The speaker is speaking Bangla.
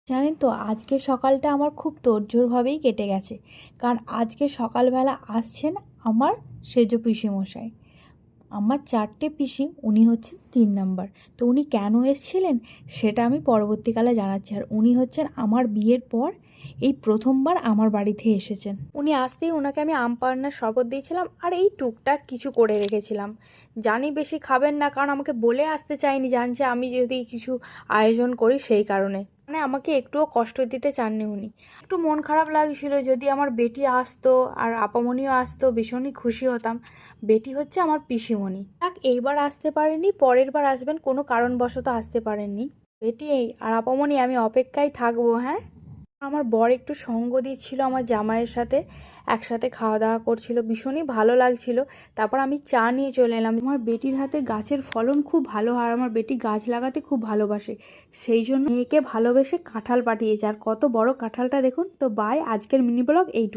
জানেন তো আজকে সকালটা আমার খুব তোড়জোড়ভাবেই কেটে গেছে। কারণ আজকে সকালবেলা আসছেন আমার সেজ পিসেমশাই। আমার 4টে পিসি, উনি হচ্ছেন 3 নাম্বার। তো উনি কেন এসেছিলেন সেটা আমি পরবর্তীকালে জানাচ্ছি। আর উনি হচ্ছেন আমার বিয়ের পর এই প্রথমবার আমার বাড়িতে এসেছেন। উনি আসতেই ওনাকে আমি আম পান্নার শরবত দিয়েছিলাম আর এই টুকটাক কিছু করে রেখেছিলাম। জানি বেশি খাবেন না, কারণ আমাকে বলে আসতে চাইনি, জানছে আমি যদি কিছু আয়োজন করি সেই কারণে। মানে আমাকে একটুও কষ্ট দিতে চাননি উনি। একটু মন খারাপ লাগছিল, যদি আমার বেটি আসতো আর আপামনিও আসতো ভীষণই খুশি হতাম। বেটি হচ্ছে আমার পিসিমণি। এইবার আসতে পারেনি, পরের বার আসবেন, কোনো কারণবশত আসতে পারেননি। বেটি আর আপামনি আমি অপেক্ষায় থাকবো। হ্যাঁ, আমার বর একটু সঙ্গ দিচ্ছিল আমার জামাইয়ের সাথে, একসাথে খাওয়া দাওয়া করছিল, ভীষণই ভালো লাগছিল। তারপর আমি চা নিয়ে চলে এলাম। আমার বেটির হাতে গাছের ফলন খুব ভালো হয়, আমার বেটি গাছ লাগাতে খুব ভালোবাসে, সেই জন্য মেয়েকে ভালোবেসে কাঁঠাল পাঠিয়েছে। আর কত বড় কাঁঠালটা দেখুন তো। বাই, আজকের মিনি ব্লগ এইটুকু।